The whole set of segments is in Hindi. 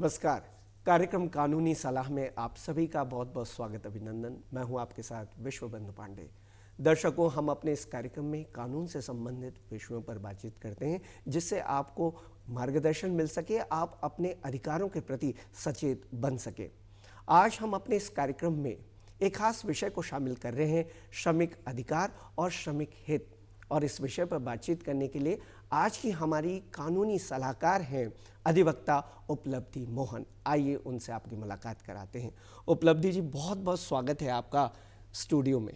नमस्कार। कार्यक्रम कानूनी सलाह में आप सभी का बहुत बहुत स्वागत, अभिनंदन। मैं हूं आपके साथ विश्वबंधु पांडे। दर्शकों, हम अपने इस कार्यक्रम में कानून से संबंधित विषयों पर बातचीत करते हैं जिससे आपको मार्गदर्शन मिल सके, आप अपने अधिकारों के प्रति सचेत बन सके। आज हम अपने इस कार्यक्रम में एक खास विषय को शामिल कर रहे हैं, श्रमिक अधिकार और श्रमिक हित। और इस विषय पर बातचीत करने के लिए आज की हमारी कानूनी सलाहकार हैं अधिवक्ता उपलब्धि मोहन। आइए उनसे आपकी मुलाकात कराते हैं। उपलब्धि जी, बहुत बहुत स्वागत है आपका स्टूडियो में।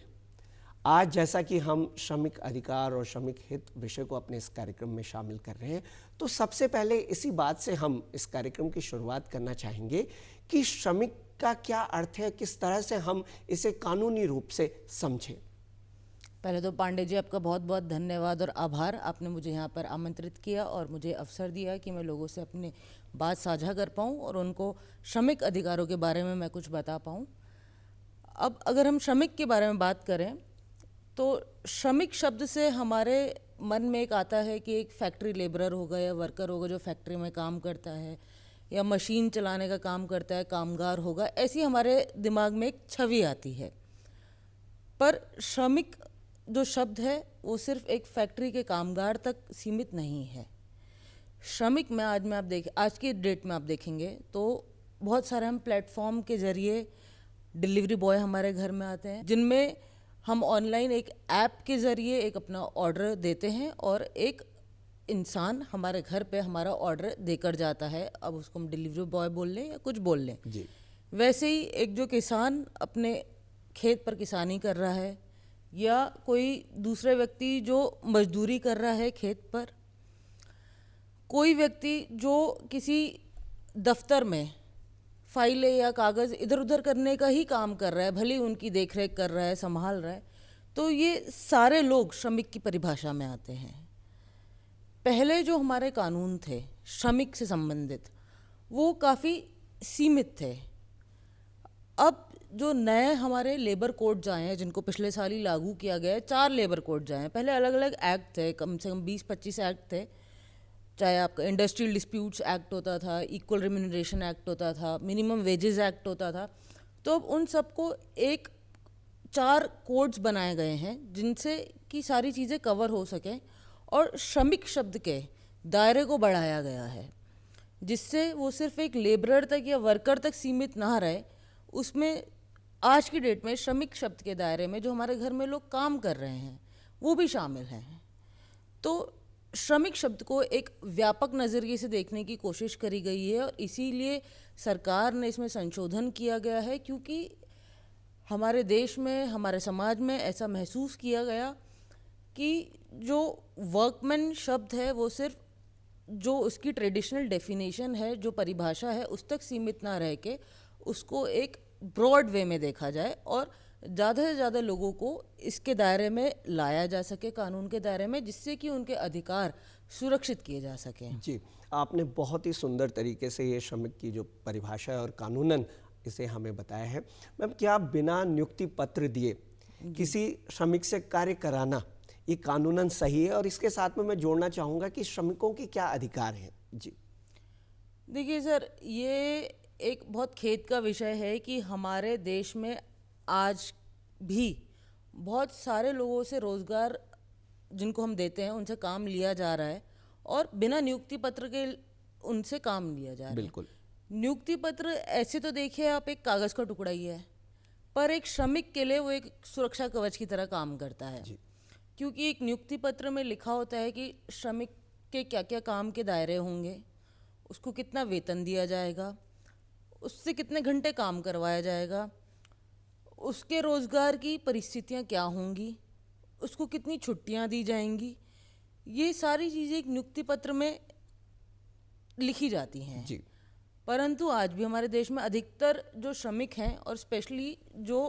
आज जैसा कि हम श्रमिक अधिकार और श्रमिक हित विषय को अपने इस कार्यक्रम में शामिल कर रहे हैं, तो सबसे पहले इसी बात से हम इस कार्यक्रम की शुरुआत करना चाहेंगे कि श्रमिक का क्या अर्थ है, किस तरह से हम इसे कानूनी रूप से समझें। पहले तो पांडे जी, आपका बहुत बहुत धन्यवाद और आभार। आपने मुझे यहाँ पर आमंत्रित किया और मुझे अवसर दिया कि मैं लोगों से अपनी बात साझा कर पाऊँ और उनको श्रमिक अधिकारों के बारे में मैं कुछ बता पाऊँ। अब अगर हम श्रमिक के बारे में बात करें तो श्रमिक शब्द से हमारे मन में एक आता है कि एक फैक्ट्री लेबरर होगा या वर्कर होगा जो फैक्ट्री में काम करता है, या मशीन चलाने का काम करता है, कामगार होगा, ऐसी हमारे दिमाग में एक छवि आती है। पर श्रमिक जो शब्द है वो सिर्फ एक फैक्ट्री के कामगार तक सीमित नहीं है। श्रमिक में आज की डेट में आप देखेंगे तो बहुत सारे हम प्लेटफॉर्म के ज़रिए डिलीवरी बॉय हमारे घर में आते हैं, जिनमें हम ऑनलाइन एक ऐप के ज़रिए एक अपना ऑर्डर देते हैं और एक इंसान हमारे घर पे हमारा ऑर्डर देकर जाता है। अब उसको हम डिलीवरी बॉय बोल लें या कुछ बोल लें जी। वैसे ही एक जो किसान अपने खेत पर किसानी कर रहा है, या कोई दूसरे व्यक्ति जो मजदूरी कर रहा है खेत पर, कोई व्यक्ति जो किसी दफ्तर में फाइलें या कागज़ इधर उधर करने का ही काम कर रहा है, भले ही उनकी देखरेख कर रहा है, संभाल रहा है, तो ये सारे लोग श्रमिक की परिभाषा में आते हैं। पहले जो हमारे कानून थे श्रमिक से संबंधित वो काफ़ी सीमित थे। अब जो नए हमारे लेबर कोड जाए हैं, जिनको पिछले साल ही लागू किया गया है, 4 लेबर कोड जाए हैं। पहले अलग अलग एक्ट थे, कम से कम 20-25 एक्ट थे। चाहे आपका इंडस्ट्रियल डिस्प्यूट्स एक्ट होता था, इक्वल रिम्यूनरेशन एक्ट होता था, मिनिमम वेजेस एक्ट होता था। तो अब उन सबको एक 4 कोड्स बनाए गए हैं जिनसे कि सारी चीज़ें कवर हो सकें, और श्रमिक शब्द के दायरे को बढ़ाया गया है जिससे वो सिर्फ एक लेबरर तक या वर्कर तक सीमित ना रहे। उसमें आज की डेट में श्रमिक शब्द के दायरे में जो हमारे घर में लोग काम कर रहे हैं वो भी शामिल हैं। तो श्रमिक शब्द को एक व्यापक नज़रिए से देखने की कोशिश करी गई है और इसीलिए सरकार ने इसमें संशोधन किया गया है, क्योंकि हमारे देश में, हमारे समाज में ऐसा महसूस किया गया कि जो वर्कमैन शब्द है वो सिर्फ जो उसकी ट्रेडिशनल डेफिनेशन है, जो परिभाषा है, उस तक सीमित ना रह के उसको एक ब्रॉड वे में देखा जाए और ज़्यादा से ज़्यादा लोगों को इसके दायरे में लाया जा सके, कानून के दायरे में, जिससे कि उनके अधिकार सुरक्षित किए जा सकें। जी, आपने बहुत ही सुंदर तरीके से ये श्रमिक की जो परिभाषा है और कानूनन इसे हमें बताया है। मैम, क्या बिना नियुक्ति पत्र दिए किसी श्रमिक से कार्य कराना ये कानूनन सही है? और इसके साथ में मैं जोड़ना चाहूँगा कि श्रमिकों के क्या अधिकार हैं? जी देखिए सर, ये एक बहुत खेद का विषय है कि हमारे देश में आज भी बहुत सारे लोगों से रोज़गार जिनको हम देते हैं उनसे काम लिया जा रहा है और बिना नियुक्ति पत्र के उनसे काम लिया जा रहा है। बिल्कुल। नियुक्ति पत्र ऐसे तो देखिए आप एक कागज़ का टुकड़ा ही है, पर एक श्रमिक के लिए वो एक सुरक्षा कवच की तरह काम करता है। क्योंकि एक नियुक्ति पत्र में लिखा होता है कि श्रमिक के क्या क्या काम के दायरे होंगे, उसको कितना वेतन दिया जाएगा, उससे कितने घंटे काम करवाया जाएगा, उसके रोज़गार की परिस्थितियाँ क्या होंगी, उसको कितनी छुट्टियाँ दी जाएंगी। ये सारी चीज़ें एक नियुक्ति पत्र में लिखी जाती हैं जी। परंतु आज भी हमारे देश में अधिकतर जो श्रमिक हैं और स्पेशली जो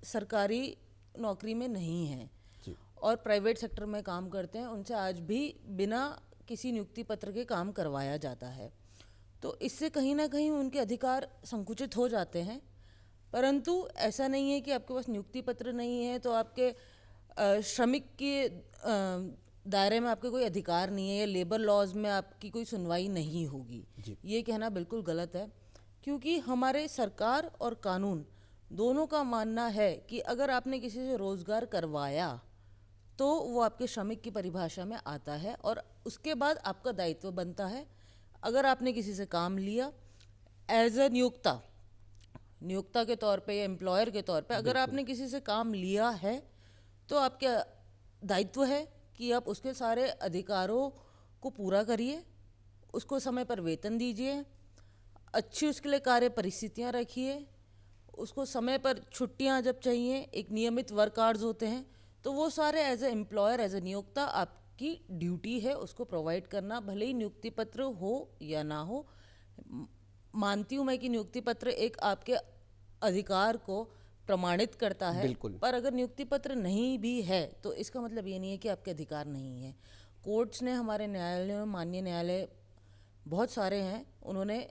सरकारी नौकरी में नहीं हैं और प्राइवेट सेक्टर में काम करते हैं, उनसे आज भी बिना किसी नियुक्ति पत्र के काम करवाया जाता है। तो इससे कहीं ना कहीं उनके अधिकार संकुचित हो जाते हैं। परंतु ऐसा नहीं है कि आपके पास नियुक्ति पत्र नहीं है तो आपके श्रमिक के दायरे में आपके कोई अधिकार नहीं है या लेबर लॉज में आपकी कोई सुनवाई नहीं होगी, ये कहना बिल्कुल गलत है। क्योंकि हमारे सरकार और कानून दोनों का मानना है कि अगर आपने किसी से रोज़गार करवाया तो वो आपके श्रमिक की परिभाषा में आता है और उसके बाद आपका दायित्व बनता है। अगर आपने किसी से काम लिया एज अ नियोक्ता के तौर पे या एम्प्लॉयर के तौर पे, अगर आपने किसी से काम लिया है तो आपके दायित्व है कि आप उसके सारे अधिकारों को पूरा करिए, उसको समय पर वेतन दीजिए, अच्छी उसके लिए कार्य परिस्थितियाँ रखिए, उसको समय पर छुट्टियाँ जब चाहिए, एक नियमित वर्क आवर्स होते हैं, तो वो सारे as a employer as a नियोक्ता आपकी ड्यूटी है उसको प्रोवाइड करना, भले ही नियुक्ति पत्र हो या ना हो। मानती हूँ मैं कि नियुक्ति पत्र एक आपके अधिकार को प्रमाणित करता है, पर अगर नियुक्ति पत्र नहीं भी है तो इसका मतलब ये नहीं है कि आपके अधिकार नहीं है। कोर्ट्स ने, हमारे न्यायालयों में, माननीय न्यायालय बहुत सारे हैं, उन्होंने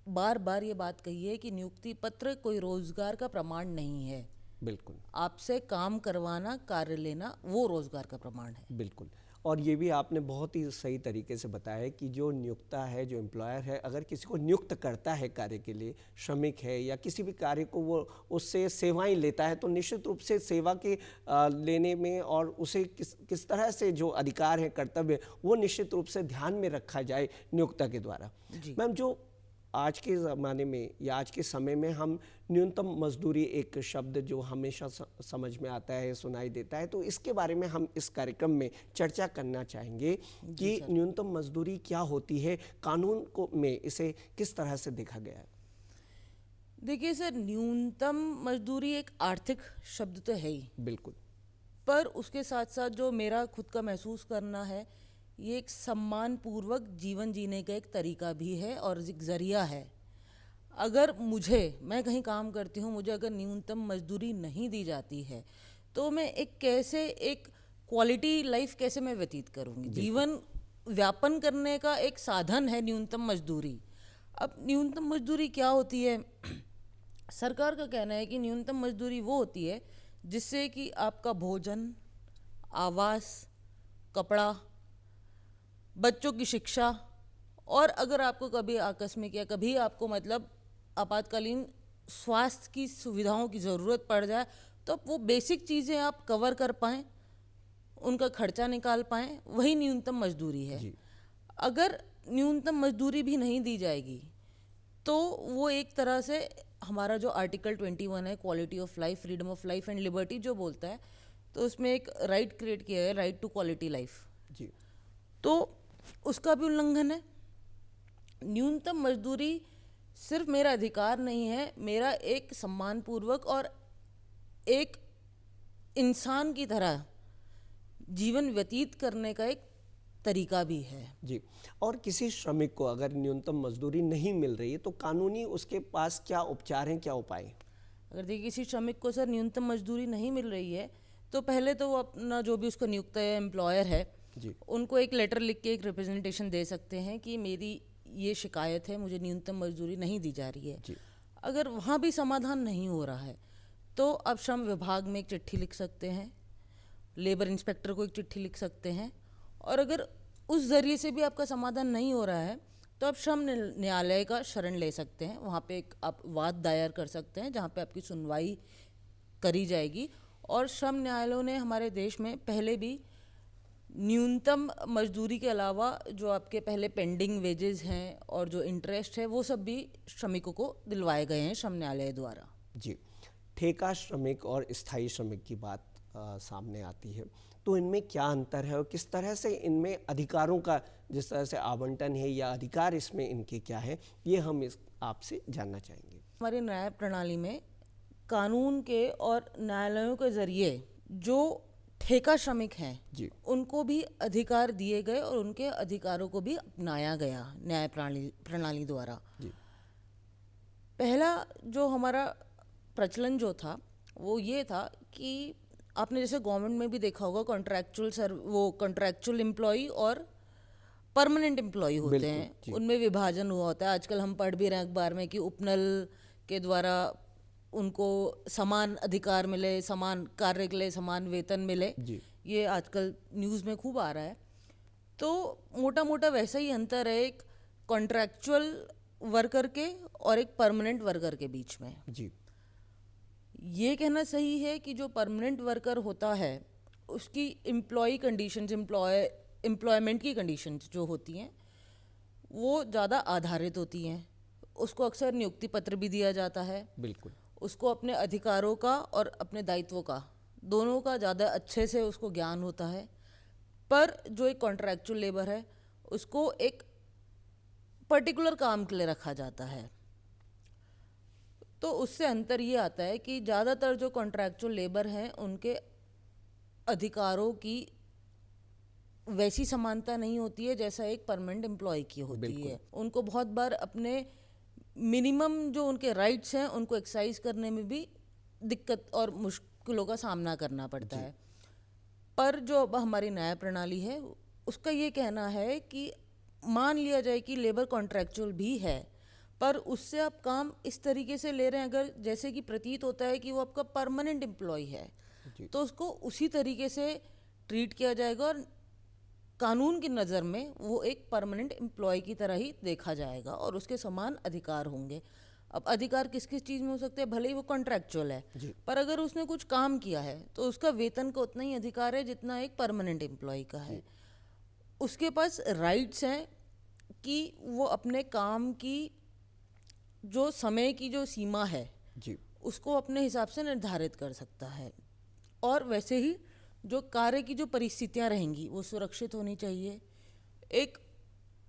बार बार ये बात कही है कि नियुक्ति पत्र कोई रोजगार का प्रमाण नहीं है। बिल्कुल, आपसे काम करवाना, कार्य लेना, वो रोजगार का प्रमाण है। बिल्कुल। और ये भी आपने बहुत ही सही तरीके से बताया कि जो नियोक्ता है, जो एम्प्लॉयर है, अगर किसी को नियुक्त करता है कार्य के लिए, श्रमिक है या किसी भी कार्य को वो उससे सेवाएं लेता है, तो निश्चित रूप से सेवा के लेने में और उसे किस तरह से जो अधिकार है, कर्तव्य, वो निश्चित रूप से ध्यान में रखा जाए नियोक्ता के द्वारा। मैम, जो आज के ज़माने में या आज के समय में हम न्यूनतम मजदूरी एक शब्द जो हमेशा समझ में आता है, सुनाई देता है, तो इसके बारे में हम इस कार्यक्रम में चर्चा करना चाहेंगे कि न्यूनतम मजदूरी क्या होती है, कानून को में इसे किस तरह से देखा गया है। देखिए सर, न्यूनतम मजदूरी एक आर्थिक शब्द तो है ही, बिल्कुल, पर उसके साथ साथ जो मेरा खुद का महसूस करना है, ये एक सम्मानपूर्वक जीवन जीने का एक तरीका भी है और एक ज़रिया है। अगर मैं कहीं काम करती हूँ, मुझे अगर न्यूनतम मजदूरी नहीं दी जाती है तो मैं एक क्वालिटी लाइफ कैसे मैं व्यतीत करूँगी। जीवन व्यापन करने का एक साधन है न्यूनतम मजदूरी। अब न्यूनतम मजदूरी क्या होती है? सरकार का कहना है कि न्यूनतम मजदूरी वो होती है जिससे कि आपका भोजन, आवास, कपड़ा, बच्चों की शिक्षा, और अगर आपको कभी आकस्मिक या कभी आपको मतलब आपातकालीन स्वास्थ्य की सुविधाओं की ज़रूरत पड़ जाए तो वो बेसिक चीज़ें आप कवर कर पाएँ, उनका खर्चा निकाल पाएँ, वही न्यूनतम मजदूरी है। अगर न्यूनतम मजदूरी भी नहीं दी जाएगी तो वो एक तरह से हमारा जो आर्टिकल 21 है, quality of life, freedom of life and liberty जो बोलता है, तो उसमें एक राइट क्रिएट किया है, राइट टू क्वालिटी लाइफ जी, तो उसका भी उल्लंघन है। न्यूनतम मजदूरी सिर्फ मेरा अधिकार नहीं है, मेरा एक सम्मानपूर्वक और एक इंसान की तरह जीवन व्यतीत करने का एक तरीका भी है जी। और किसी श्रमिक को अगर न्यूनतम मजदूरी नहीं मिल रही है तो कानूनी उसके पास क्या उपचार हैं, क्या उपाय हैं? अगर देखिए किसी श्रमिक को सर न्यूनतम मजदूरी नहीं मिल रही है तो पहले तो वो अपना जो भी उसका नियुक्ता है, एम्प्लॉयर है जी, उनको एक लेटर लिख के एक रिप्रेजेंटेशन दे सकते हैं कि मेरी ये शिकायत है, मुझे न्यूनतम मजदूरी नहीं दी जा रही है जी। अगर वहाँ भी समाधान नहीं हो रहा है तो अब श्रम विभाग में एक चिट्ठी लिख सकते हैं, लेबर इंस्पेक्टर को एक चिट्ठी लिख सकते हैं, और अगर उस ज़रिए से भी आपका समाधान नहीं हो रहा है तो आप श्रम न्यायालय का शरण ले सकते हैं। वहाँ पे एक आप वाद दायर कर सकते हैं जहाँ पे आपकी सुनवाई करी जाएगी। और श्रम न्यायालयों ने हमारे देश में पहले भी न्यूनतम मजदूरी के अलावा जो आपके पहले पेंडिंग वेजेस हैं और जो इंटरेस्ट है वो सब भी श्रमिकों को दिलवाए गए हैं श्रम न्यायालय द्वारा जी। ठेका श्रमिक और स्थायी श्रमिक की बात सामने आती है, तो इनमें क्या अंतर है और किस तरह से इनमें अधिकारों का जिस तरह से आवंटन है या अधिकार इसमें इनके क्या है, ये हम आपसे जानना चाहेंगे। हमारी न्याय प्रणाली में कानून के और न्यायालयों के जरिए जो ठेका श्रमिक हैं जी, उनको भी अधिकार दिए गए और उनके अधिकारों को भी अपनाया गया न्याय प्रणाली द्वारा जी। पहला जो हमारा प्रचलन जो था वो ये था कि आपने जैसे गवर्नमेंट में भी देखा होगा, कॉन्ट्रैक्चुअल एम्प्लॉई और परमानेंट एम्प्लॉई होते हैं, उनमें विभाजन हुआ होता है। आजकल हम पढ़ भी रहे हैं अखबार में कि उपनल के द्वारा उनको समान अधिकार मिले, समान कार्य के लिए समान वेतन मिले। जी। ये आजकल न्यूज़ में खूब आ रहा है। तो मोटा मोटा वैसा ही अंतर है एक कॉन्ट्रैक्चुअल वर्कर के और एक परमानेंट वर्कर के बीच में। जी। ये कहना सही है कि जो परमानेंट वर्कर होता है उसकी एम्प्लॉय कंडीशंस, एम्प्लॉयमेंट की कंडीशंस जो होती हैं वो ज़्यादा आधारित होती हैं। उसको अक्सर नियुक्ति पत्र भी दिया जाता है। बिल्कुल। उसको अपने अधिकारों का और अपने दायित्वों का, दोनों का ज़्यादा अच्छे से उसको ज्ञान होता है। पर जो एक कॉन्ट्रैक्चुअल लेबर है उसको एक पर्टिकुलर काम के लिए रखा जाता है। तो उससे अंतर ये आता है कि ज़्यादातर जो कॉन्ट्रैक्चुअल लेबर हैं उनके अधिकारों की वैसी समानता नहीं होती है जैसा एक परमानेंट एम्प्लॉय की होती है। उनको बहुत बार अपने मिनिमम जो उनके राइट्स हैं उनको एक्सरसाइज करने में भी दिक्कत और मुश्किलों का सामना करना पड़ता है। पर जो अब हमारी न्याय प्रणाली है उसका ये कहना है कि मान लिया जाए कि लेबर कॉन्ट्रैक्चुअल भी है, पर उससे आप काम इस तरीके से ले रहे हैं अगर जैसे कि प्रतीत होता है कि वो आपका परमानेंट एम्प्लॉय है, तो उसको उसी तरीके से ट्रीट किया जाएगा और कानून की नज़र में वो एक परमानेंट एम्प्लॉय की तरह ही देखा जाएगा और उसके समान अधिकार होंगे। अब अधिकार किस किस चीज़ में हो सकते हैं, भले ही वो कॉन्ट्रैक्चुअल है, पर अगर उसने कुछ काम किया है तो उसका वेतन का उतना ही अधिकार है जितना एक परमानेंट एम्प्लॉय का है। उसके पास राइट्स हैं कि वो अपने काम की जो समय की जो सीमा है जी। उसको अपने हिसाब से निर्धारित कर सकता है। और वैसे ही जो कार्य की जो परिस्थितियां रहेंगी वो सुरक्षित होनी चाहिए, एक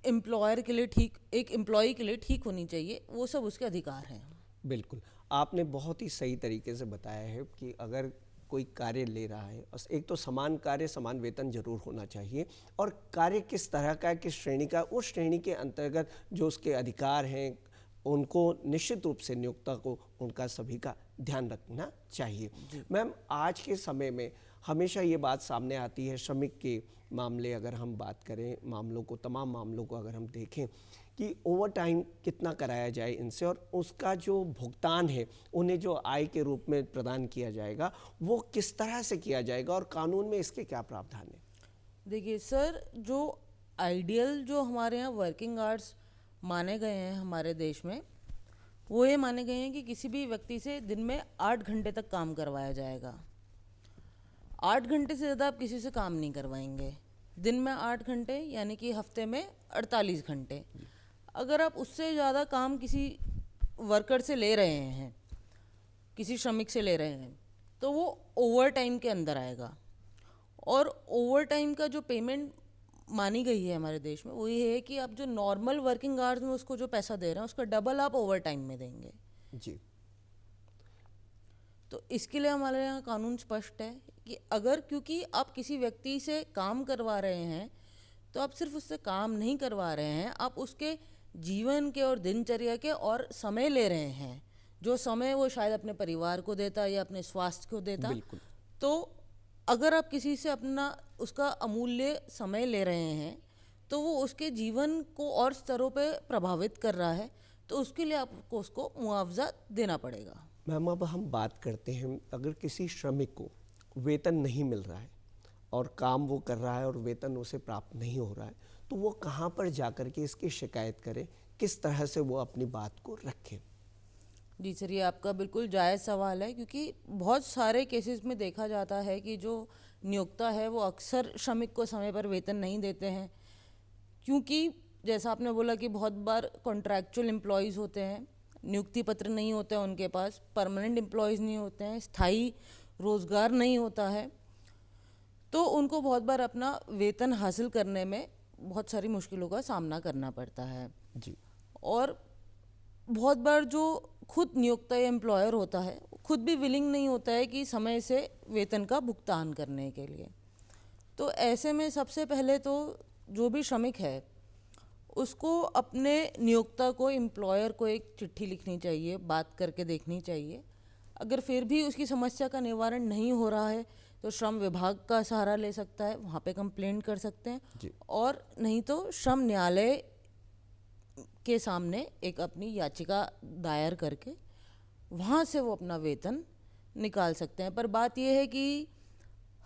एम्प्लॉयर के लिए ठीक, एक एम्प्लॉय के लिए ठीक होनी चाहिए, वो सब उसके अधिकार हैं। बिल्कुल, आपने बहुत ही सही तरीके से बताया है कि अगर कोई कार्य ले रहा है, एक तो समान कार्य समान वेतन जरूर होना चाहिए, और कार्य किस तरह का है, किस श्रेणी का, उस श्रेणी के अंतर्गत जो उसके अधिकार हैं उनको निश्चित रूप से नियोक्ता को उनका सभी का ध्यान रखना चाहिए। मैम, आज के समय में हमेशा ये बात सामने आती है, श्रमिक के मामले अगर हम बात करें, मामलों को, तमाम मामलों को अगर हम देखें कि ओवर टाइम कितना कराया जाए इनसे, और उसका जो भुगतान है उन्हें जो आय के रूप में प्रदान किया जाएगा वो किस तरह से किया जाएगा, और कानून में इसके क्या प्रावधान है? देखिए सर, जो आइडियल जो हमारे यहाँ वर्किंग आवर्स माने गए हैं हमारे देश में, वो ये माने गए हैं कि किसी भी व्यक्ति से दिन में 8 घंटे तक काम करवाया जाएगा। 8 घंटे से ज़्यादा आप किसी से काम नहीं करवाएंगे। दिन में 8 घंटे यानी कि हफ्ते में 48 घंटे। अगर आप उससे ज़्यादा काम किसी वर्कर से ले रहे हैं, किसी श्रमिक से ले रहे हैं, तो वो ओवर टाइम के अंदर आएगा। और ओवर टाइम का जो पेमेंट मानी गई है हमारे देश में वो ये है कि आप जो नॉर्मल वर्किंग आवर्स में उसको जो पैसा दे रहे हैं उसका डबल आप ओवर टाइम में देंगे। जी। तो इसके लिए हमारे यहाँ कानून स्पष्ट है कि अगर, क्योंकि आप किसी व्यक्ति से काम करवा रहे हैं तो आप सिर्फ उससे काम नहीं करवा रहे हैं, आप उसके जीवन के और दिनचर्या के और समय ले रहे हैं, जो समय वो शायद अपने परिवार को देता या अपने स्वास्थ्य को देता। तो अगर आप किसी से अपना उसका अमूल्य समय ले रहे हैं तो वो उसके जीवन को और स्तरों पे प्रभावित कर रहा है, तो उसके लिए आपको उसको मुआवजा देना पड़ेगा। मैम, अब हम बात करते हैं, अगर किसी श्रमिक को वेतन नहीं मिल रहा है और काम वो कर रहा है और वेतन उसे प्राप्त नहीं हो रहा है, तो वो कहाँ पर जाकर के इसकी शिकायत करे, किस तरह से वो अपनी बात को रखे? जी सर, ये आपका बिल्कुल जायज़ सवाल है, क्योंकि बहुत सारे केसेस में देखा जाता है कि जो नियोक्ता है वो अक्सर श्रमिक को समय पर वेतन नहीं देते हैं, क्योंकि जैसा आपने बोला कि बहुत बार कॉन्ट्रैक्चुअल एम्प्लॉयज़ होते हैं, नियुक्ति पत्र नहीं होते हैं उनके पास, परमानेंट एम्प्लॉयज़ नहीं होते हैं, स्थायी रोज़गार नहीं होता है, तो उनको बहुत बार अपना वेतन हासिल करने में बहुत सारी मुश्किलों का सामना करना पड़ता है। जी। और बहुत बार जो खुद नियोक्ता या एम्प्लॉयर होता है खुद भी विलिंग नहीं होता है कि समय से वेतन का भुगतान करने के लिए। तो ऐसे में सबसे पहले तो जो भी श्रमिक है उसको अपने नियोक्ता को, एम्प्लॉयर को एक चिट्ठी लिखनी चाहिए, बात करके देखनी चाहिए। अगर फिर भी उसकी समस्या का निवारण नहीं हो रहा है तो श्रम विभाग का सहारा ले सकता है, वहाँ पे कंप्लेंट कर सकते हैं, और नहीं तो श्रम न्यायालय के सामने एक अपनी याचिका दायर करके वहाँ से वो अपना वेतन निकाल सकते हैं। पर बात यह है कि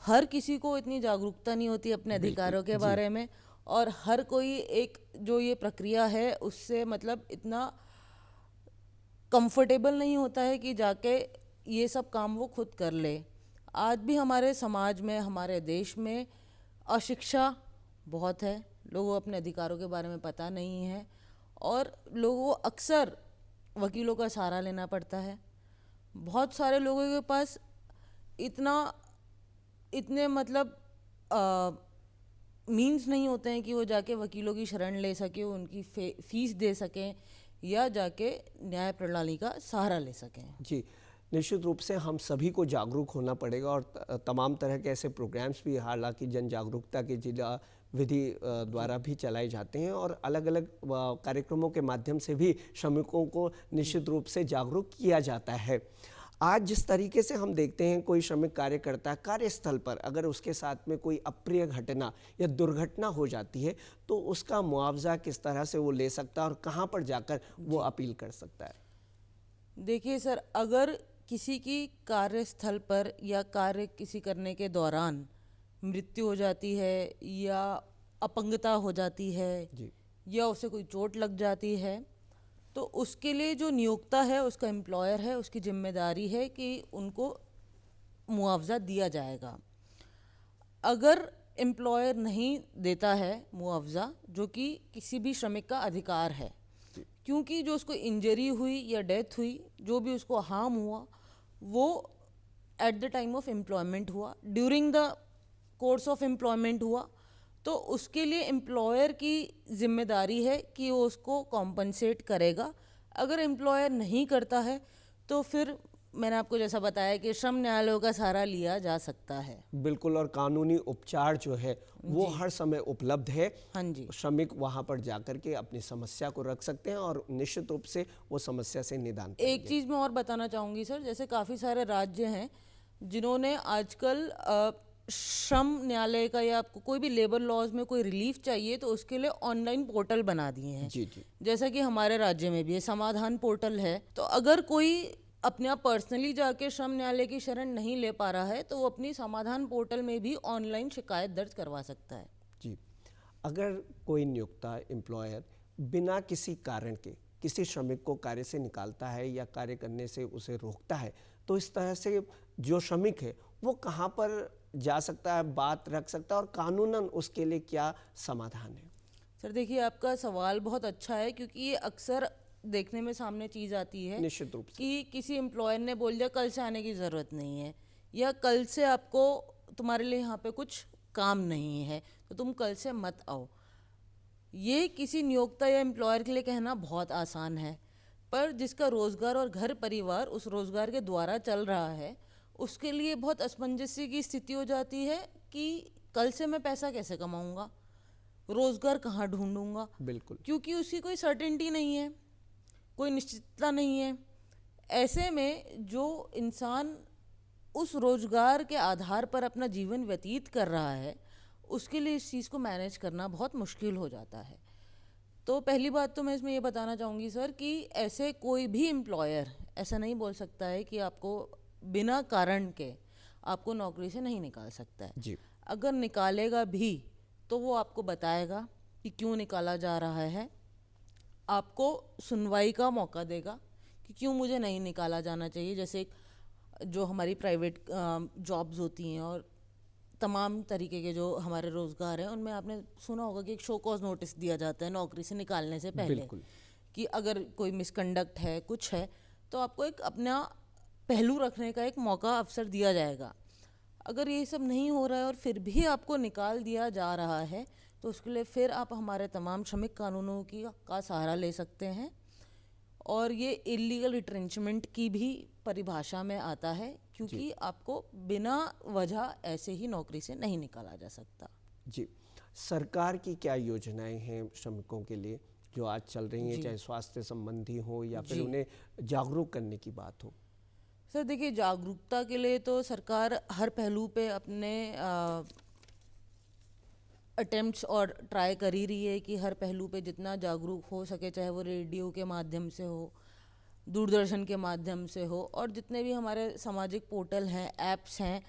हर किसी को इतनी जागरूकता नहीं होती अपने अधिकारों के बारे में, और हर कोई एक जो ये प्रक्रिया है उससे मतलब इतना कंफर्टेबल नहीं होता है कि जाके ये सब काम वो खुद कर ले। आज भी हमारे समाज में, हमारे देश में अशिक्षा बहुत है, लोगों को अपने अधिकारों के बारे में पता नहीं है, और लोगों को अक्सर वकीलों का सहारा लेना पड़ता है। बहुत सारे लोगों के पास इतने मतलब मीन्स नहीं होते हैं कि वो जाके वकीलों की शरण ले सके, उनकी फीस दे सकें या जाके न्याय प्रणाली का सहारा ले सकें। जी, निश्चित रूप से हम सभी को जागरूक होना पड़ेगा, और तमाम तरह के ऐसे प्रोग्राम्स भी हालांकि जन जागरूकता के जिला विधि द्वारा भी चलाए जाते हैं, और अलग अलग कार्यक्रमों के माध्यम से भी श्रमिकों को निश्चित रूप से जागरूक किया जाता है। आज जिस तरीके से हम देखते हैं कोई श्रमिक कार्यकर्ता कार्यस्थल पर अगर उसके साथ में कोई अप्रिय घटना या दुर्घटना हो जाती है तो उसका मुआवजा किस तरह से वो ले सकता है और कहाँ पर जाकर वो अपील कर सकता है? देखिए सर, अगर किसी की कार्यस्थल पर या कार्य किसी करने के दौरान मृत्यु हो जाती है या अपंगता हो जाती है जी, या उसे कोई चोट लग जाती है, तो उसके लिए जो नियोक्ता है, उसका एम्प्लॉयर है, उसकी जिम्मेदारी है कि उनको मुआवजा दिया जाएगा। अगर एम्प्लॉयर नहीं देता है मुआवजा, जो कि किसी भी श्रमिक का अधिकार है, क्योंकि जो उसको इंजरी हुई या डेथ हुई, जो भी उसको हार्म हुआ, वो at the time of employment हुआ, during the course of employment हुआ, तो उसके लिए एम्प्लॉयर की जिम्मेदारी है कि वो उसको कॉम्पनसेट करेगा। अगर एम्प्लॉयर नहीं करता है तो फिर मैंने आपको जैसा बताया कि श्रम न्यायालयों का सहारा लिया जा सकता है। बिल्कुल, और कानूनी उपचार जो है वो हर समय उपलब्ध है। हाँ जी, श्रमिक वहां पर जाकर के अपनी समस्या को रख सकते हैं और निश्चित रूप से वो समस्या से निदान एक पाएंगे। चीज़ मैं और बताना चाहूँगी सर, जैसे काफ़ी सारे राज्य हैं जिन्होंने आजकल श्रम न्यायालय का या आपको कोई भी लेबर लॉज में कोई रिलीफ चाहिए तो उसके लिए ऑनलाइन पोर्टल बना दिए हैं। जी जी, जैसा कि हमारे राज्य में भी है, समाधान पोर्टल है। तो अगर कोई अपने आप पर्सनली जाके श्रम न्यायालय की शरण नहीं ले पा रहा है तो वो अपनी समाधान पोर्टल में भी ऑनलाइन शिकायत दर्ज करवा सकता है। जी। अगर कोई नियोक्ता एम्प्लॉयर बिना किसी कारण के किसी श्रमिक को कार्य से निकालता है या कार्य करने से उसे रोकता है तो इस तरह से जो श्रमिक है वो कहाँ पर जा सकता है, बात रख सकता है, और कानूनन उसके लिए क्या समाधान है? सर देखिए, आपका सवाल बहुत अच्छा है, क्योंकि ये अक्सर देखने में सामने चीज़ आती है निश्चित रूप से कि किसी एम्प्लॉयर ने बोल दिया कल से आने की ज़रूरत नहीं है, या कल से आपको, तुम्हारे लिए यहाँ पे कुछ काम नहीं है तो तुम कल से मत आओ। ये किसी नियोक्ता या एम्प्लॉयर के लिए कहना बहुत आसान है, पर जिसका रोज़गार और घर परिवार उस रोज़गार के द्वारा चल रहा है उसके लिए बहुत असमंजस्य की स्थिति हो जाती है कि कल से मैं पैसा कैसे कमाऊंगा, रोज़गार कहाँ ढूंढूंगा, बिल्कुल, क्योंकि उसकी कोई सर्टेनिटी नहीं है, कोई निश्चितता नहीं है। ऐसे में जो इंसान उस रोज़गार के आधार पर अपना जीवन व्यतीत कर रहा है उसके लिए इस चीज़ को मैनेज करना बहुत मुश्किल हो जाता है। तो पहली बात तो मैं इसमें ये बताना चाहूँगी सर कि ऐसे कोई भी एम्प्लॉयर ऐसा नहीं बोल सकता है कि आपको बिना कारण के आपको नौकरी से नहीं निकाल सकता है। जी, अगर निकालेगा भी तो वो आपको बताएगा कि क्यों निकाला जा रहा है, आपको सुनवाई का मौका देगा कि क्यों मुझे नहीं निकाला जाना चाहिए। जैसे जो हमारी प्राइवेट जॉब्स होती हैं और तमाम तरीके के जो हमारे रोज़गार हैं उनमें आपने सुना होगा कि एक शो कॉज नोटिस दिया जाता है नौकरी से निकालने से पहले, बिल्कुल, कि अगर कोई मिसकंडक्ट है, कुछ है, तो आपको एक अपना पहलू रखने का एक मौका, अवसर दिया जाएगा। अगर ये सब नहीं हो रहा है और फिर भी आपको निकाल दिया जा रहा है तो उसके लिए फिर आप हमारे तमाम श्रमिक कानूनों का सहारा ले सकते हैं, और ये इलीगल रिट्रेंचमेंट की भी परिभाषा में आता है, क्योंकि आपको बिना वजह ऐसे ही नौकरी से नहीं निकाला जा सकता। जी। सरकार की क्या योजनाएं हैं श्रमिकों के लिए जो आज चल रही हैं, चाहे स्वास्थ्य संबंधी हो या फिर उन्हें जागरूक करने की बात हो? सर देखिए, जागरूकता के लिए तो सरकार हर पहलू पे अपने अटेम्प्ट्स और ट्राई कर ही रही है कि हर पहलू पे जितना जागरूक हो सके, चाहे वो रेडियो के माध्यम से हो, दूरदर्शन के माध्यम से हो, और जितने भी हमारे सामाजिक पोर्टल हैं, ऐप्स हैं,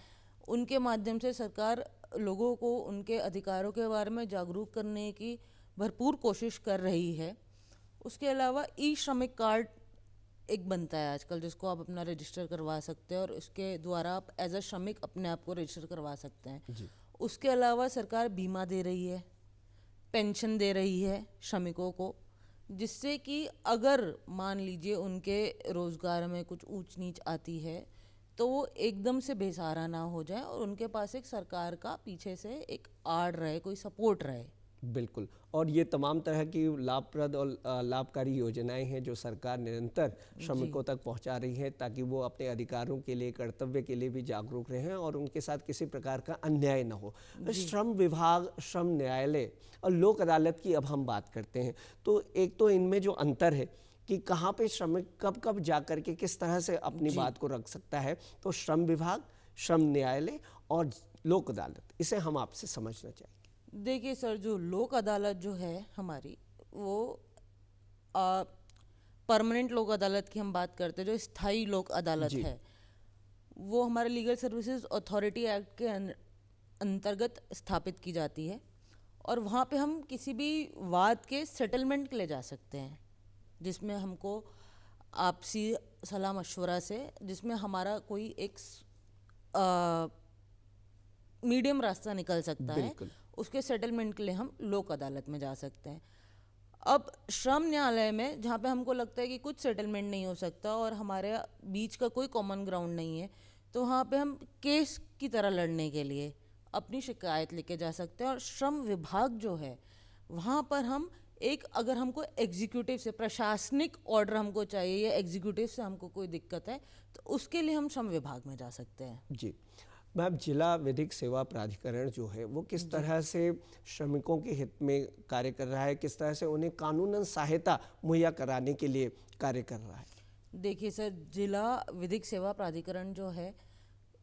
उनके माध्यम से सरकार लोगों को उनके अधिकारों के बारे में जागरूक करने की भरपूर कोशिश कर रही है। उसके अलावा ई श्रमिक कार्ड एक बनता है आजकल, जिसको आप अपना रजिस्टर करवा सकते हैं और उसके द्वारा आप एज अ श्रमिक अपने आप को रजिस्टर करवा सकते हैं जी। उसके अलावा सरकार बीमा दे रही है, पेंशन दे रही है श्रमिकों को, जिससे कि अगर मान लीजिए उनके रोज़गार में कुछ ऊंच नीच आती है तो वो एकदम से बेसहारा ना हो जाए और उनके पास एक सरकार का पीछे से एक आड़ रहे, कोई सपोर्ट रहे। बिल्कुल। और ये तमाम तरह की लाभप्रद और लाभकारी योजनाएं हैं जो सरकार निरंतर श्रमिकों तक पहुंचा रही है, ताकि वो अपने अधिकारों के लिए, कर्तव्य के लिए भी जागरूक रहें और उनके साथ किसी प्रकार का अन्याय न हो। श्रम विभाग, श्रम न्यायालय और लोक अदालत की अब हम बात करते हैं, तो एक तो इनमें जो अंतर है कि कहाँ पे श्रमिक कब कब जा कर के किस तरह से अपनी बात को रख सकता है, तो श्रम विभाग, श्रम न्यायालय और लोक अदालत, इसे हम आपसे समझना चाहिए। देखिए सर, जो लोक अदालत जो है हमारी, वो परमानेंट लोक अदालत की हम बात करते हैं, जो स्थायी लोक अदालत है, वो हमारे लीगल सर्विसेज अथॉरिटी एक्ट के अंतर्गत स्थापित की जाती है और वहाँ पे हम किसी भी वाद के सेटलमेंट के लिए जा सकते हैं, जिसमें हमको आपसी सलाह मशवरा से, जिसमें हमारा कोई एक मीडियम रास्ता निकल सकता है, उसके सेटलमेंट के लिए हम लोक अदालत में जा सकते हैं। अब श्रम न्यायालय में जहाँ पे हमको लगता है कि कुछ सेटलमेंट नहीं हो सकता और हमारे बीच का कोई कॉमन ग्राउंड नहीं है, तो वहाँ पे हम केस की तरह लड़ने के लिए अपनी शिकायत लेके जा सकते हैं। और श्रम विभाग जो है, वहाँ पर हम एक, अगर हमको एग्जीक्यूटिव से प्रशासनिक ऑर्डर हमको चाहिए या एग्जीक्यूटिव से हमको कोई दिक्कत है, तो उसके लिए हम श्रम विभाग में जा सकते हैं। जी मैम, जिला विधिक सेवा प्राधिकरण जो है वो किस तरह से श्रमिकों के हित में कार्य कर रहा है, किस तरह से उन्हें कानूनन सहायता मुहैया कराने के लिए कार्य कर रहा है? देखिए सर, जिला विधिक सेवा प्राधिकरण जो है,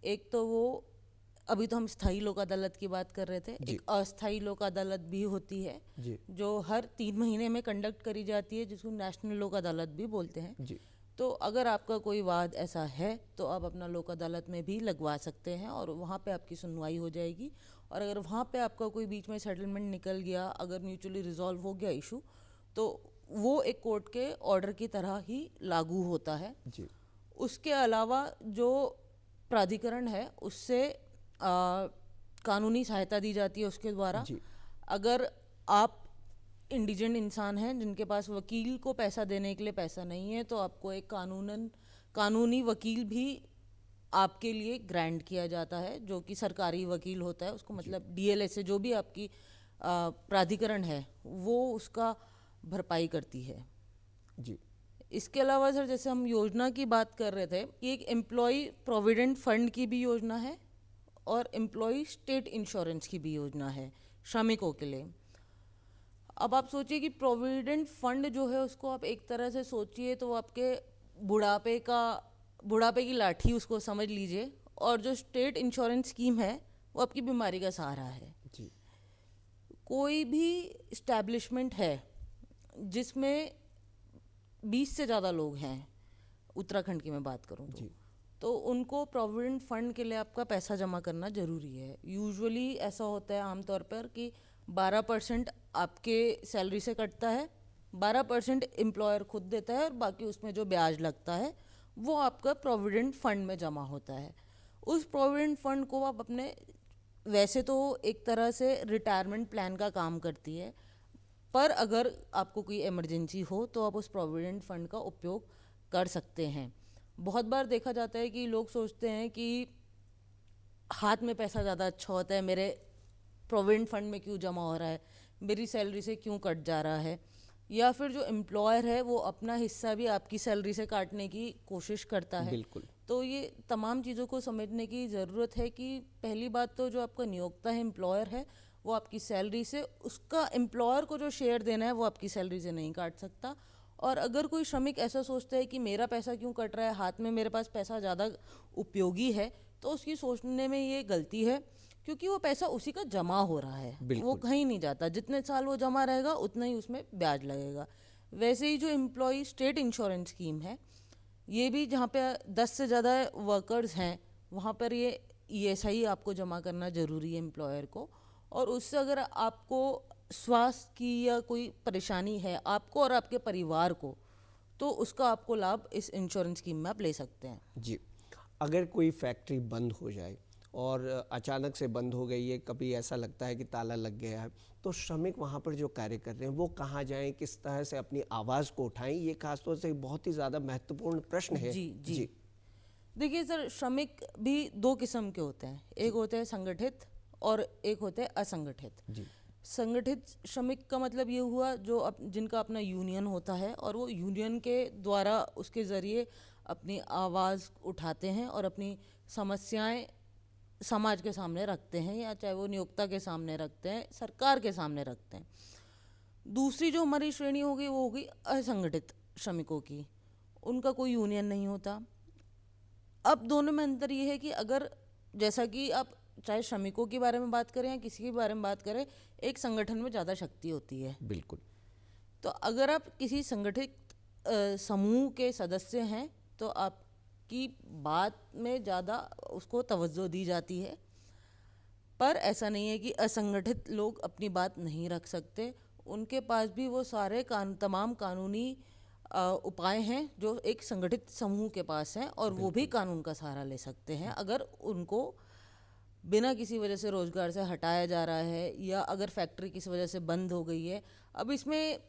एक तो वो, अभी तो हम स्थायी लोक अदालत की बात कर रहे थे, एक अस्थायी लोक अदालत भी होती है जो हर 3 महीने में कंडक्ट करी जाती है, जिसको नेशनल लोक अदालत भी बोलते हैं जी। तो अगर आपका कोई वाद ऐसा है तो आप अपना लोक अदालत में भी लगवा सकते हैं और वहाँ पे आपकी सुनवाई हो जाएगी। और अगर वहाँ पे आपका कोई बीच में सेटलमेंट निकल गया, अगर म्यूचुअली रिजॉल्व हो गया इशू, तो वो एक कोर्ट के ऑर्डर की तरह ही लागू होता है जी। उसके अलावा जो प्राधिकरण है उससे कानूनी सहायता दी जाती है उसके द्वारा। अगर आप इंडिजेंट इंसान हैं जिनके पास वकील को पैसा देने के लिए पैसा नहीं है, तो आपको एक कानूनी वकील भी आपके लिए ग्रांट किया जाता है, जो कि सरकारी वकील होता है उसको, मतलब डीएलए से जो भी आपकी प्राधिकरण है वो उसका भरपाई करती है जी। इसके अलावा सर, जैसे हम योजना की बात कर रहे थे कि एक एम्प्लॉय प्रोविडेंट फंड की भी योजना है और एम्प्लॉय स्टेट इंश्योरेंस की भी योजना है श्रमिकों के लिए। अब आप सोचिए कि प्रोविडेंट फंड जो है उसको आप एक तरह से सोचिए तो आपके बुढ़ापे की लाठी उसको समझ लीजिए, और जो स्टेट इंश्योरेंस स्कीम है वो आपकी बीमारी का सहारा है जी। कोई भी इस्टेब्लिशमेंट है जिसमें 20 से ज़्यादा लोग हैं, उत्तराखंड की मैं बात करूँ तो उनको प्रोविडेंट फंड के लिए आपका पैसा जमा करना ज़रूरी है। यूजुअली ऐसा होता है आमतौर पर कि 12% आपके सैलरी से कटता है, 12% एम्प्लॉयर खुद देता है और बाकी उसमें जो ब्याज लगता है वो आपका प्रोविडेंट फंड में जमा होता है। उस प्रोविडेंट फंड को आप अपने, वैसे तो एक तरह से रिटायरमेंट प्लान का काम करती है, पर अगर आपको कोई इमरजेंसी हो तो आप उस प्रोविडेंट फंड का उपयोग कर सकते हैं। बहुत बार देखा जाता है कि लोग सोचते हैं कि हाथ में पैसा ज़्यादा अच्छा होता है, मेरे प्रोविडेंट फंड में क्यों जमा हो रहा है, मेरी सैलरी से क्यों कट जा रहा है, या फिर जो एम्प्लॉयर है वो अपना हिस्सा भी आपकी सैलरी से काटने की कोशिश करता है। बिल्कुल। तो ये तमाम चीज़ों को समझने की ज़रूरत है कि पहली बात तो जो आपका नियोक्ता है, एम्प्लॉयर है, वो आपकी सैलरी से, उसका एम्प्लॉयर को जो शेयर देना है वो आपकी सैलरी से नहीं काट सकता। और अगर कोई श्रमिक ऐसा सोचता है कि मेरा पैसा क्यों कट रहा है, हाथ में मेरे पास पैसा ज़्यादा उपयोगी है, तो उसकी सोचने में ये गलती है, क्योंकि वो पैसा उसी का जमा हो रहा है, वो कहीं नहीं जाता। जितने साल वो जमा रहेगा उतना ही उसमें ब्याज लगेगा। वैसे ही जो एम्प्लॉय स्टेट इंश्योरेंस स्कीम है ये भी जहाँ पे 10 से ज़्यादा वर्कर्स हैं वहाँ पर ये ESI आपको जमा करना ज़रूरी है एम्प्लॉयर को। और उससे अगर आपको स्वास्थ्य की या कोई परेशानी है आपको और आपके परिवार को, तो उसका आपको लाभ इस इंश्योरेंस स्कीम में आप ले सकते हैं। जी, अगर कोई फैक्ट्री बंद हो जाए और अचानक से बंद हो गई है, कभी ऐसा लगता है कि ताला लग गया है, तो श्रमिक वहाँ पर जो कार्य कर रहे हैं वो कहाँ जाएं, किस तरह से अपनी आवाज़ को उठाएं, ये खासतौर से बहुत ही ज़्यादा महत्वपूर्ण प्रश्न है। जी। देखिए सर, श्रमिक भी दो किस्म के होते हैं, एक होते हैं संगठित और एक होते हैं असंगठित। जी। संगठित श्रमिक का मतलब ये हुआ जो जिनका अपना यूनियन होता है और वो यूनियन के द्वारा उसके ज़रिए अपनी आवाज़ उठाते हैं और अपनी समस्याएं समाज के सामने रखते हैं, या चाहे वो नियोक्ता के सामने रखते हैं, सरकार के सामने रखते हैं। दूसरी जो हमारी श्रेणी होगी वो होगी असंगठित श्रमिकों की, उनका कोई यूनियन नहीं होता। अब दोनों में अंतर ये है कि अगर, जैसा कि आप चाहे श्रमिकों के बारे में बात करें या किसी के बारे में बात करें, एक संगठन में ज़्यादा शक्ति होती है। बिल्कुल। तो अगर आप किसी संगठित समूह के सदस्य हैं तो आपकी बात में ज़्यादा उसको तवज्जो दी जाती है। पर ऐसा नहीं है कि असंगठित लोग अपनी बात नहीं रख सकते, उनके पास भी वो सारे तमाम कानूनी उपाय हैं जो एक संगठित समूह के पास हैं, और वो भी कानून का सहारा ले सकते हैं अगर उनको बिना किसी वजह से रोजगार से हटाया जा रहा है, या अगर फैक्ट्री किसी वजह से बंद हो गई है। अब इसमें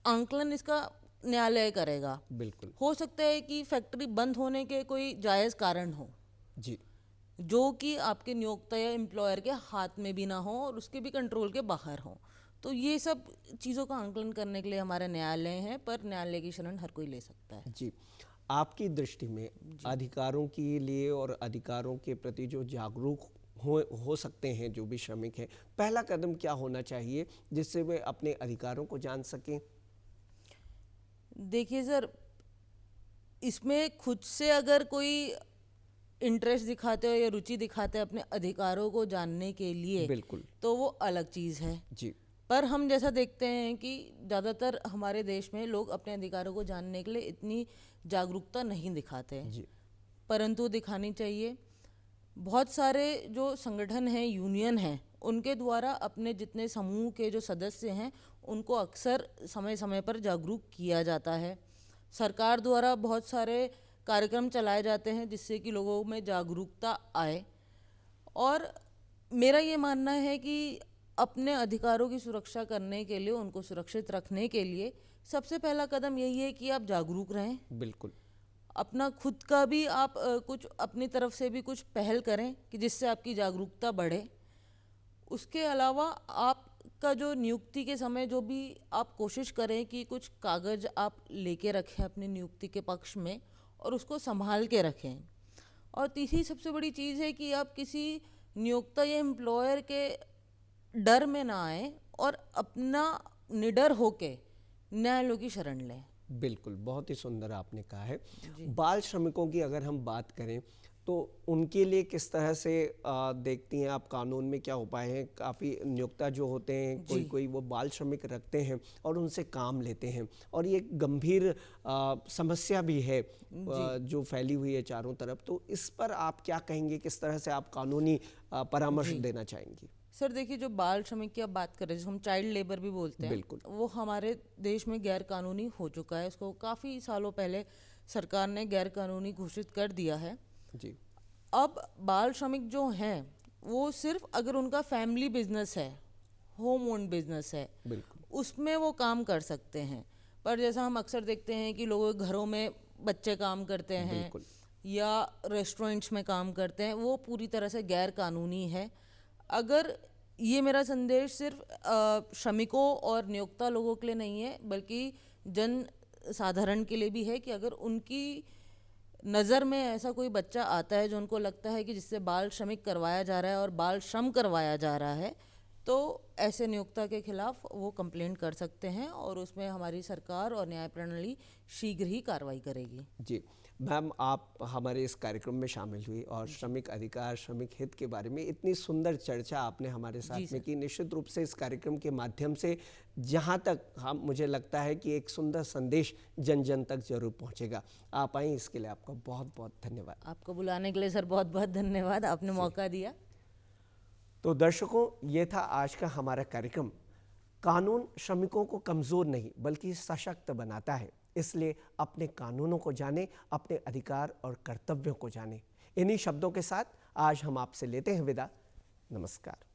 आंकलन इसका न्यायालय करेगा। बिल्कुल। हो सकता है कि फैक्ट्री बंद होने के कोई जायज़ कारण हो जी। जो कि आपके नियोक्ता या एम्प्लॉयर के हाथ में भी ना हो और उसके भी कंट्रोल के बाहर हो। तो ये सब चीज़ों का आंकलन करने के लिए हमारे न्यायालय हैं, पर न्यायालय की शरण हर कोई ले सकता है। जी, आपकी दृष्टि में अधिकारों के लिए और अधिकारों के प्रति जो जागरूक हो सकते हैं जो भी श्रमिक हैं, पहला कदम क्या होना चाहिए जिससे वे अपने अधिकारों को जान सकें? देखिए सर, इसमें खुद से अगर कोई इंटरेस्ट दिखाते हो या रुचि दिखाते हैं अपने अधिकारों को जानने के लिए, बिल्कुल। तो वो अलग चीज़ है। जी। पर हम जैसा देखते हैं कि ज़्यादातर हमारे देश में लोग अपने अधिकारों को जानने के लिए इतनी जागरूकता नहीं दिखाते, जी। परंतु दिखानी चाहिए। बहुत सारे जो संगठन हैं, यूनियन हैं, उनके द्वारा अपने जितने समूह के जो सदस्य हैं उनको अक्सर समय समय पर जागरूक किया जाता है। सरकार द्वारा बहुत सारे कार्यक्रम चलाए जाते हैं जिससे कि लोगों में जागरूकता आए। और मेरा ये मानना है कि अपने अधिकारों की सुरक्षा करने के लिए, उनको सुरक्षित रखने के लिए सबसे पहला कदम यही है कि आप जागरूक रहें। बिल्कुल। अपना खुद का भी आप कुछ अपनी तरफ से भी कुछ पहल करें कि जिससे आपकी जागरूकता बढ़े। उसके अलावा आपका जो नियुक्ति के समय जो भी आप कोशिश करें कि कुछ कागज़ आप लेके रखें अपनी नियुक्ति के पक्ष में और उसको संभाल के रखें। और तीसरी सबसे बड़ी चीज़ है कि आप किसी नियोक्ता या एम्प्लॉयर के डर में ना आए और अपना निडर होके न्यायालयों की शरण लें। बिल्कुल, बहुत ही सुंदर आपने कहा है। बाल श्रमिकों की अगर हम बात करें तो उनके लिए किस तरह से देखती हैं आप, कानून में क्या उपाय हैं? काफ़ी नियोक्ता जो होते हैं कोई वो बाल श्रमिक रखते हैं और उनसे काम लेते हैं, और ये गंभीर समस्या भी है जो फैली हुई है चारों तरफ। तो इस पर आप क्या कहेंगे, किस तरह से आप कानूनी परामर्श देना चाहेंगी? सर देखिए, जो बाल श्रमिक की आप बात कर रहे हैं, जिसको हम चाइल्ड लेबर भी बोलते हैं, बिल्कुल। वो हमारे देश में गैर कानूनी हो चुका है। उसको काफ़ी सालों पहले सरकार ने गैर कानूनी घोषित कर दिया है। जी। अब बाल श्रमिक जो हैं वो सिर्फ अगर उनका फैमिली बिजनेस है, होम ओन बिजनेस है, बिल्कुल, उसमें वो काम कर सकते हैं। पर जैसा हम अक्सर देखते हैं कि लोगों के घरों में बच्चे काम करते हैं या रेस्टोरेंट्स में काम करते हैं, वो पूरी तरह से गैर कानूनी है। अगर ये मेरा संदेश सिर्फ श्रमिकों और नियोक्ता लोगों के लिए नहीं है, बल्कि जन साधारण के लिए भी है कि अगर उनकी नज़र में ऐसा कोई बच्चा आता है जो उनको लगता है कि जिससे बाल श्रमिक करवाया जा रहा है और बाल श्रम करवाया जा रहा है, तो ऐसे नियोक्ता के खिलाफ वो कंप्लेंट कर सकते हैं और उसमें हमारी सरकार और न्याय प्रणाली शीघ्र ही कार्रवाई करेगी। जी। मैम, आप हमारे इस कार्यक्रम में शामिल हुई और श्रमिक अधिकार, श्रमिक हित के बारे में इतनी सुंदर चर्चा आपने हमारे साथ में की। निश्चित रूप से इस कार्यक्रम के माध्यम से जहाँ तक हम मुझे लगता है कि एक सुंदर संदेश जन जन तक जरूर पहुँचेगा। आप आई, इसके लिए आपका बहुत बहुत धन्यवाद। आपको बुलाने के लिए सर बहुत बहुत धन्यवाद, आपने मौका दिया। तो दर्शकों, ये था आज का हमारा कार्यक्रम। कानून श्रमिकों को कमज़ोर नहीं बल्कि सशक्त बनाता है, इसलिए अपने कानूनों को जाने, अपने अधिकार और कर्तव्यों को जाने। इन्हीं शब्दों के साथ आज हम आपसे लेते हैं विदा। नमस्कार।